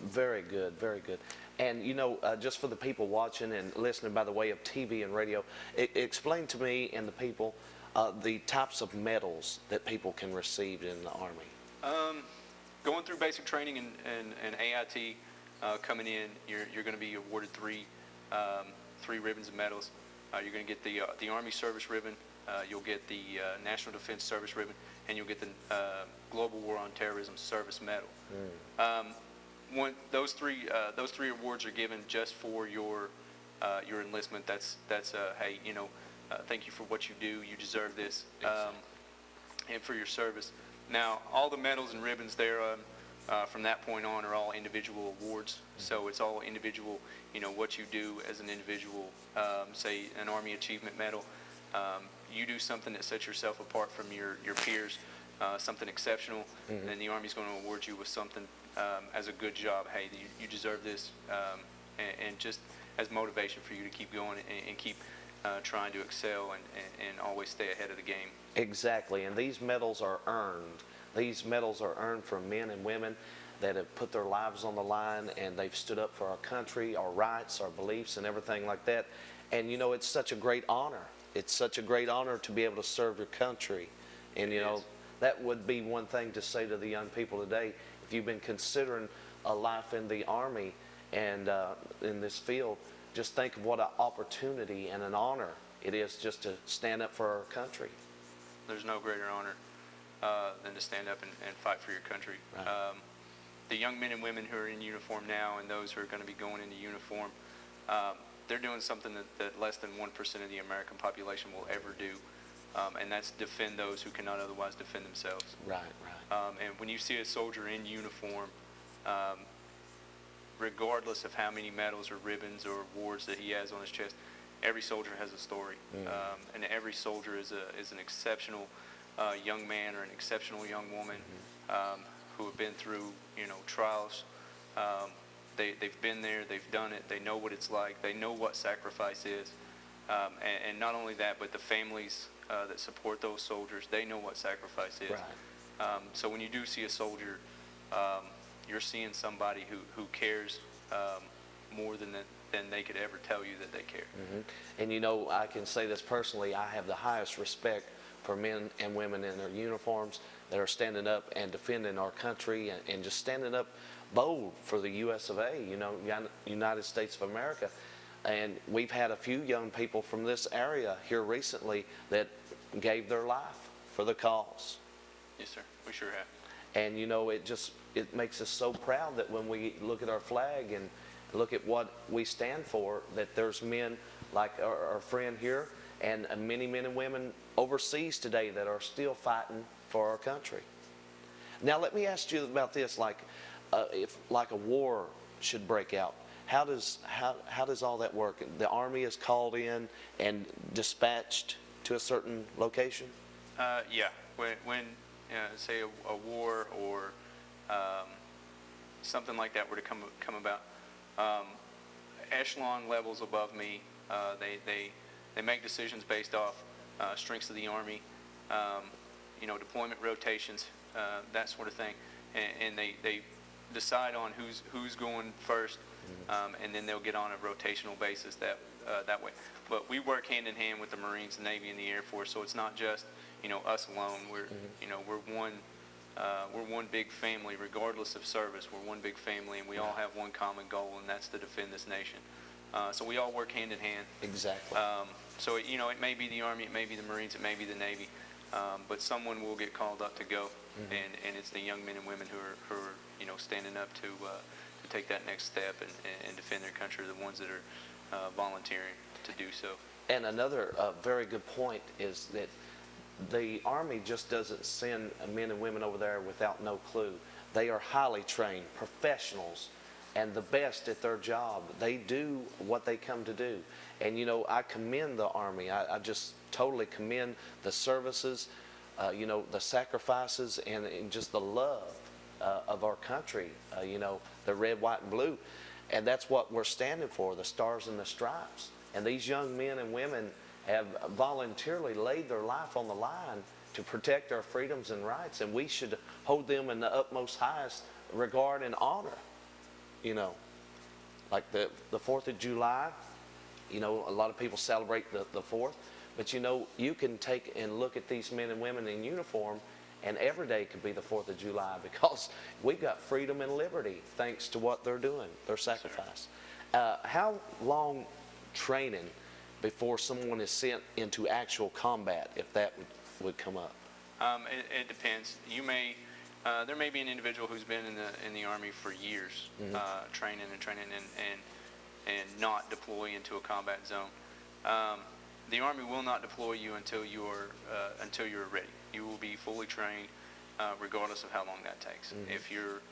Very good, very good. And you know, just for the people watching and listening by the way of TV and radio, explain to me and the people the types of medals that people can receive in the Army. Going through basic training and AIT, coming in, you're going to be awarded three ribbons and medals. You're going to get the Army Service Ribbon, you'll get the National Defense Service Ribbon, and you'll get the Global War on Terrorism Service Medal. Those three awards are given just for your enlistment. That's hey, you know, thank you for what you do. You deserve this, and for your service. Now, all the medals and ribbons there, from that point on, are all individual awards. So it's all individual, you know, what you do as an individual. Say an Army Achievement Medal, you do something that sets yourself apart from your peers, something exceptional, and the Army's going to award you with something as a good job. Hey, you deserve this, and just as motivation for you to keep going and keep trying to excel and always stay ahead of the game. Exactly, and these medals are earned. These medals are earned from men and women that have put their lives on the line, and they've stood up for our country, our rights, our beliefs, and everything like that. And you know, it's such a great honor. It's such a great honor to be able to serve your country. And you know, that would be one thing to say to the young people today. If you've been considering a life in the Army and in this field, just think of what an opportunity and an honor it is just to stand up for our country. There's no greater honor than to stand up and fight for your country. Right. The young men and women who are in uniform now and those who are going to be going into uniform, they're doing something that less than 1% of the American population will ever do, and that's defend those who cannot otherwise defend themselves. Right, right. And when you see a soldier in uniform, regardless of how many medals or ribbons or awards that he has on his chest, every soldier has a story, and every soldier is an exceptional young man or an exceptional young woman who have been through, you know, trials. They've been there, they've done it, they know what it's like, they know what sacrifice is, and not only that, but the families that support those soldiers, they know what sacrifice is. Right. So when you do see a soldier, you're seeing somebody who cares more than they could ever tell you that they care. And you know, I can say this personally, I have the highest respect for men and women in their uniforms that are standing up and defending our country and just standing up bold for the US of A, you know, United States of America. And we've had a few young people from this area here recently that gave their life for the cause. Yes, sir. We sure have. And you know, it makes us so proud that when we look at our flag and look at what we stand for, that there's men like our friend here and many men and women overseas today that are still fighting for our country. Now let me ask you about this, like if like a war should break out, how does all that work? The Army is called in and dispatched to a certain location? Yeah, when say a war or something like that were to come about, echelon levels above me, they make decisions based off strengths of the Army, you know, deployment rotations, that sort of thing, and they decide on who's going first, and then they'll get on a rotational basis that way. But we work hand in hand with the Marines, the Navy, and the Air Force, so it's not just, you know, us alone. We're you know, we're one big family, regardless of service. We're one big family, and we all have one common goal, and that's to defend this nation. So we all work hand in hand. Exactly. So you know, it may be the Army, it may be the Marines, it may be the Navy, but someone will get called up to go, and it's the young men and women who are you know, standing up to take that next step and defend their country, the ones that are volunteering to do so. And another very good point is that the Army just doesn't send men and women over there without no clue. They are highly trained professionals and the best at their job. They do what they come to do. And you know, I commend the Army. I just totally commend the services, you know, the sacrifices and just the love of our country, you know, the red, white, and blue. And that's what we're standing for, the stars and the stripes. And these young men and women have voluntarily laid their life on the line to protect our freedoms and rights, and we should hold them in the utmost highest regard and honor. you know, like the 4th of July, you know, a lot of people celebrate the 4th, but you know, you can take and look at these men and women in uniform, and every day could be the 4th of July because we've got freedom and liberty thanks to what they're doing, their sacrifice. How long training before someone is sent into actual combat, if that would come up? It depends. There may be an individual who's been in the Army for years, training and not deploy into a combat zone. The Army will not deploy you until you're ready. You will be fully trained, regardless of how long that takes. If you're